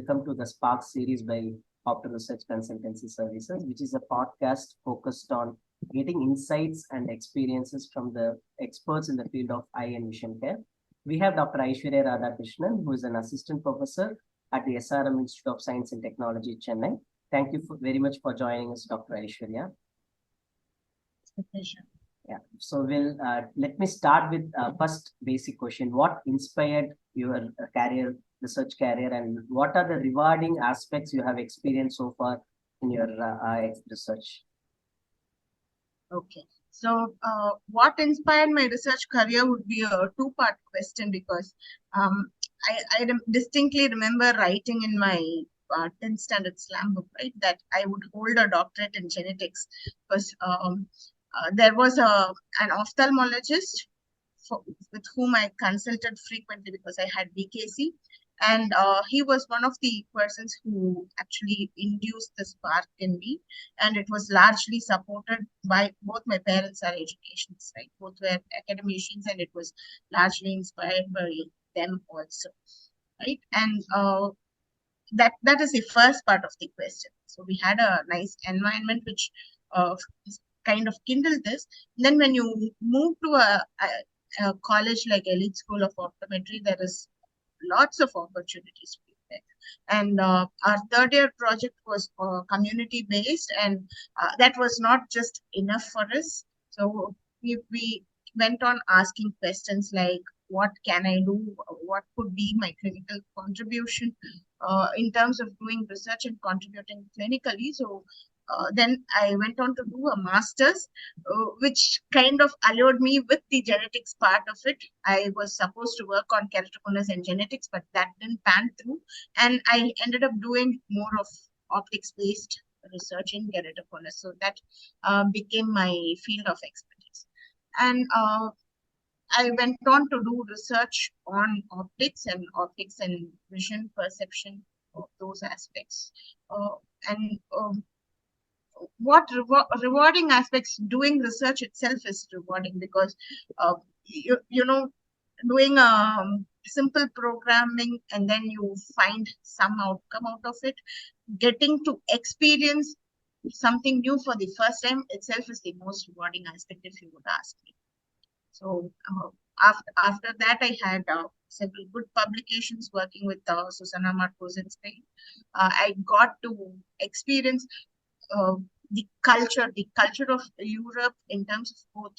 welcome to the SPARK series by Opto Research Consultancy Services, which is a podcast focused on getting insights and experiences from the experts in the field of eye and vision care. We have Dr. Aiswaryah R, who is an assistant professor at the SRM Institute of Science and Technology, Chennai. Thank you very much for joining us, Dr. Aiswaryah. It's a pleasure. Yeah, so let me start with first basic question. What inspired your research career, and what are the rewarding aspects you have experienced so far in your research? Okay, so what inspired my research career would be a two-part question, because I distinctly remember writing in my 10th standard slam book, right, that I would hold a doctorate in genetics, because there was an ophthalmologist with whom I consulted frequently because I had BKC, and he was one of the persons who actually induced the spark in me, and it was largely supported by both my parents are educationists, right? Both were academicians, and it was largely inspired by them also, right? And that is the first part of the question. So we had a nice environment which kind of kindled this. Then when you move to a college like Elite School of Optometry, there is lots of opportunities there. And our third year project was community based, and that was not just enough for us. So we went on asking questions like, what can I do? What could be my clinical contribution in terms of doing research and contributing clinically? So then I went on to do a master's, which kind of allured me with the genetics part of it. I was supposed to work on keratoconus and genetics, but that didn't pan through. And I ended up doing more of optics-based research in keratoconus. So that became my field of expertise. And I went on to do research on optics and vision perception of those aspects. What rewarding aspects, doing research itself is rewarding, because you know, doing simple programming and then you find some outcome out of it, getting to experience something new for the first time itself is the most rewarding aspect, if you would ask me. So after that, I had several good publications working with Susana Marcos in Spain. I got to experience the culture of Europe in terms of both,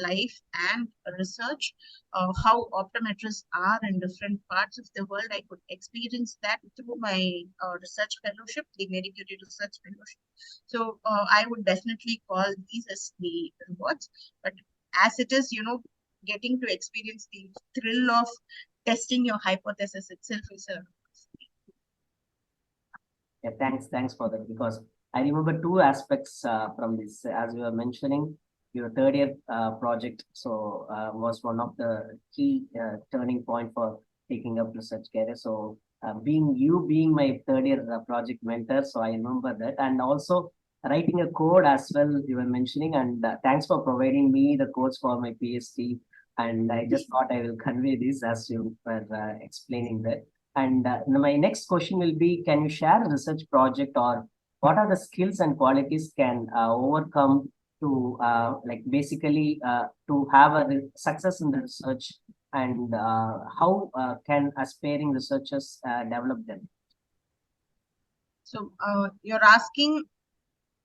life and research, how optometrists are in different parts of the world. I could experience that through my research fellowship, the Mary Curie Research Fellowship. So I would definitely call these as the rewards. But as it is, getting to experience the thrill of testing your hypothesis itself is a... Yeah, thanks for that, because I remember two aspects from this. As you were mentioning, your third year project was one of the key turning point for taking up research career. So being my third year project mentor, so I remember that, and also writing a code as well, you were mentioning, and thanks for providing me the codes for my PhD. And I just thought I will convey this as you were explaining that. And my next question will be, can you share a research project, or what are the skills and qualities can overcome to basically to have a success in the research, and how can aspiring researchers develop them? So you're asking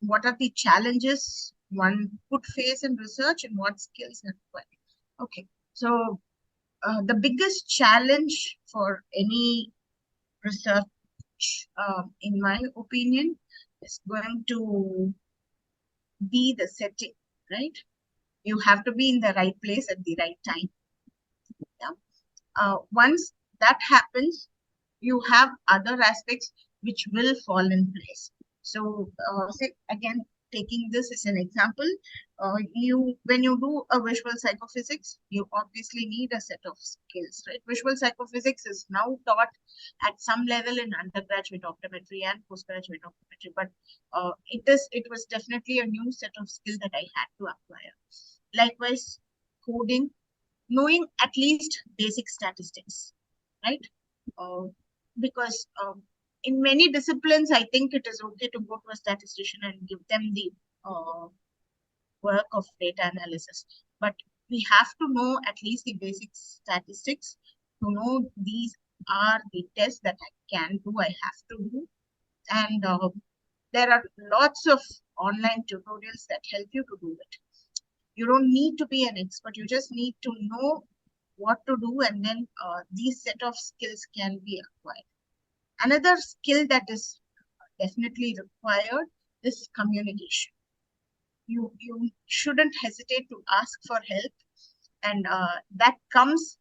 what are the challenges one could face in research and what skills are required. Okay, so the biggest challenge for any research, in my opinion, is going to be the setting, right? You have to be in the right place at the right time. Yeah. Once that happens, you have other aspects which will fall in place. So, say again, taking this as an example, when you do a visual psychophysics, you obviously need a set of skills, right? Visual psychophysics is now taught at some level in undergraduate optometry and postgraduate optometry, but it was definitely a new set of skills that I had to acquire. Likewise, coding, knowing at least basic statistics, right? Because in many disciplines, I think it is okay to go to a statistician and give them the work of data analysis. But we have to know at least the basic statistics to know these are the tests that I can do, I have to do. And there are lots of online tutorials that help you to do it. You don't need to be an expert. You just need to know what to do, and then these set of skills can be acquired. Another skill that is definitely required is communication. You shouldn't hesitate to ask for help, and that comes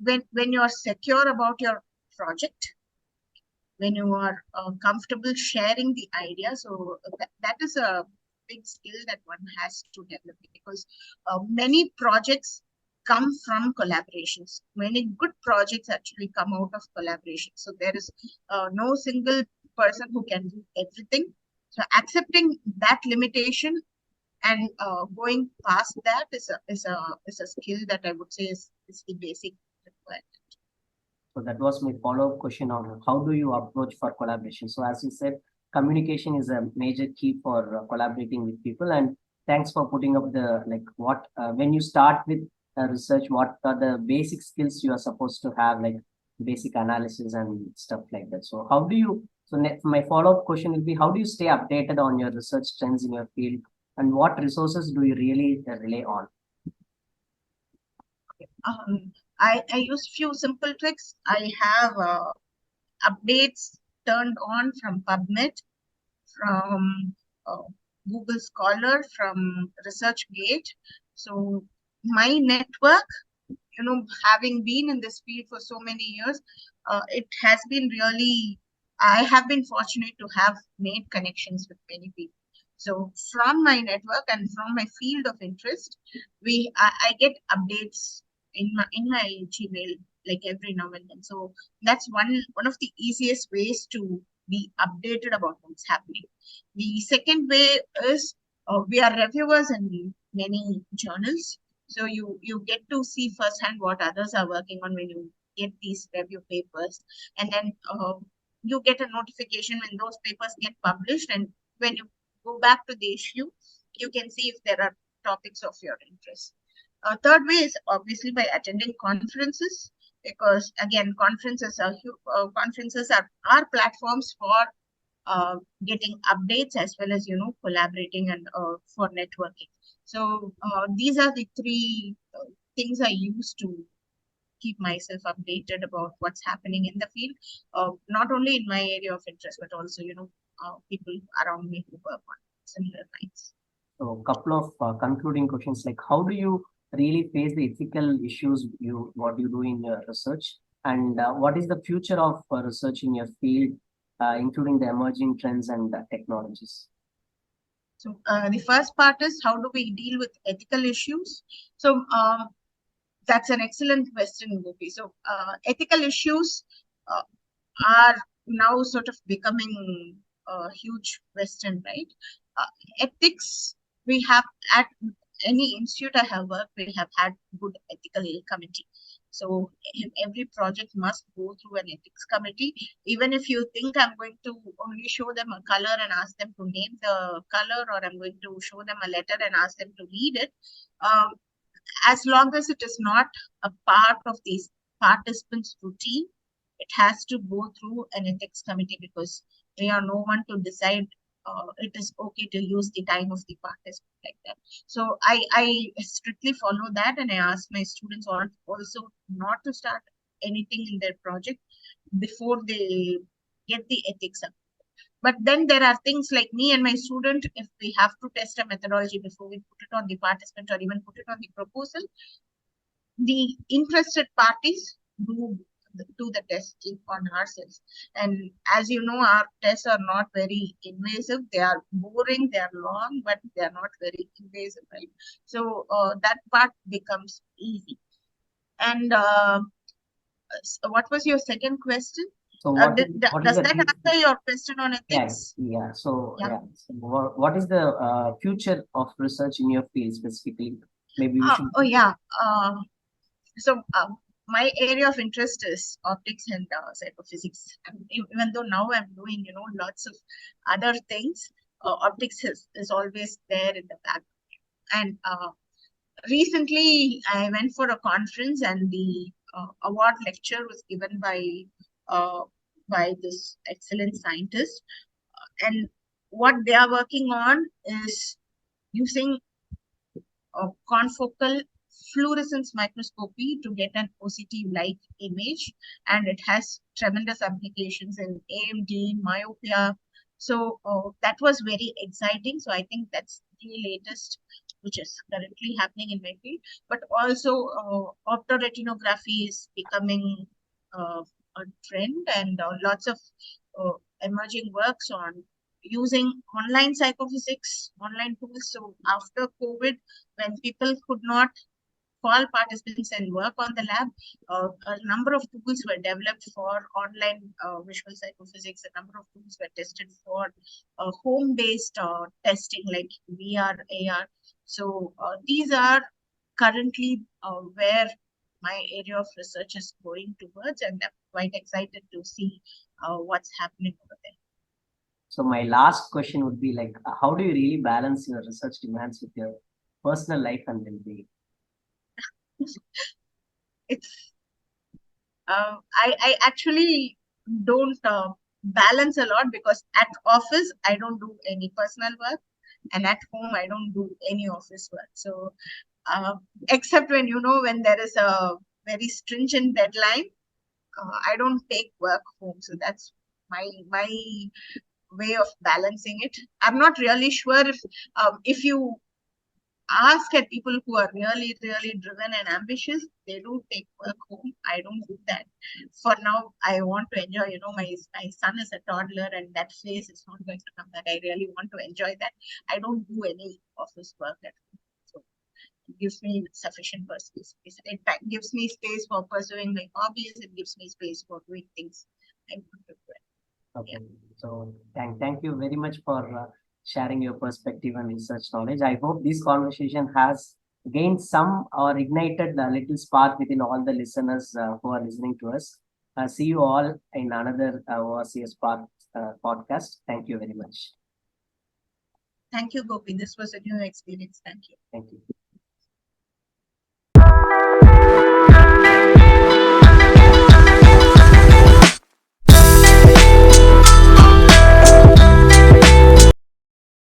when you are secure about your project, when you are comfortable sharing the idea. So that is a big skill that one has to develop, because many projects come from collaborations. Many good projects actually come out of collaboration. So there is no single person who can do everything. So accepting that limitation and going past that is a skill that I would say is the basic requirement. So that was my follow-up question on how do you approach for collaboration. So as you said, communication is a major key for collaborating with people. And thanks for putting up the when you start with research, what are the basic skills you are supposed to have, like basic analysis and stuff like that. So how do you? So my follow-up question will be, how do you stay updated on your research trends in your field, and what resources do you really rely on? I use few simple tricks. I have updates turned on from PubMed, from Google Scholar, from ResearchGate. So my network, having been in this field for so many years, it has been really, I have been fortunate to have made connections with many people. So from my network and from my field of interest, I get updates in my Gmail like every now and then. So that's one of the easiest ways to be updated about what's happening. The second way is we are reviewers in many journals. So you get to see firsthand what others are working on when you get these review papers. And then you get a notification when those papers get published. And when you go back to the issue, you can see if there are topics of your interest. Third way is obviously by attending conferences, because again, conferences are platforms for getting updates as well as collaborating and for networking. So these are the three things I use to keep myself updated about what's happening in the field, not only in my area of interest, but also people around me who work on similar lines. So a couple of concluding questions, like how do you really face the ethical issues what you do in your research, and what is the future of research in your field, including the emerging trends and technologies? So the first part is, how do we deal with ethical issues? So that's an excellent question, Gopi. So ethical issues are now sort of becoming a huge question, right? Ethics, we have at any institute I have worked, we have had good ethical committee. So every project must go through an ethics committee. Even if you think I'm going to only show them a color and ask them to name the color, or I'm going to show them a letter and ask them to read it, as long as it is not a part of these participants' routine, it has to go through an ethics committee, because we are no one to decide it is okay to use the time of the participant like that. So I strictly follow that, and I ask my students also not to start anything in their project before they get the ethics up. But then there are things like me and my student, if we have to test a methodology before we put it on the participant or even put it on the proposal, the interested parties do the testing on ourselves. And as you know, our tests are not very invasive. They are boring, they are long, but they are not very invasive, right? So that part becomes easy. And so what was your second question? So does that answer your question on ethics? Yeah. So what is the future of research in your field specifically? Maybe we should. So my area of interest is optics and psychophysics. Even though now I'm doing, lots of other things, optics is always there in the back. And recently, I went for a conference, and the award lecture was given by this excellent scientist. And what they are working on is using confocal fluorescence microscopy to get an OCT-like image, and it has tremendous applications in AMD, myopia. So that was very exciting. So I think that's the latest which is currently happening in my field. But also optoretinography is becoming a trend, and lots of emerging works on using online psychophysics, online tools. So after COVID, when people could not call participants and work on the lab, a number of tools were developed for online visual psychophysics. A number of tools were tested for home-based testing like VR, AR. So these are currently where my area of research is going towards, and I'm quite excited to see what's happening over there. So my last question would be like, how do you really balance your research demands with your personal life and well-being? It's I actually don't balance a lot, because at office I don't do any personal work, and at home I don't do any office work. So except when when there is a very stringent deadline, I don't take work home. So that's my way of balancing it. I'm not really sure if you ask at people who are really, really driven and ambitious, they do take work home. I don't do that. For now, I want to enjoy, my son is a toddler, and that phase is not going to come back. I really want to enjoy that. I don't do any office work at home. So it gives me sufficient personal space. In fact, gives me space for pursuing my hobbies. It gives me space for doing things I want to do. Okay. Yeah. So thank you very much for sharing your perspective and research knowledge. I hope this conversation has gained some or ignited a little spark within all the listeners who are listening to us. See you all in another ORCS SPARK podcast. Thank you very much. Thank you, Gopi. This was a new experience. Thank you. Thank you.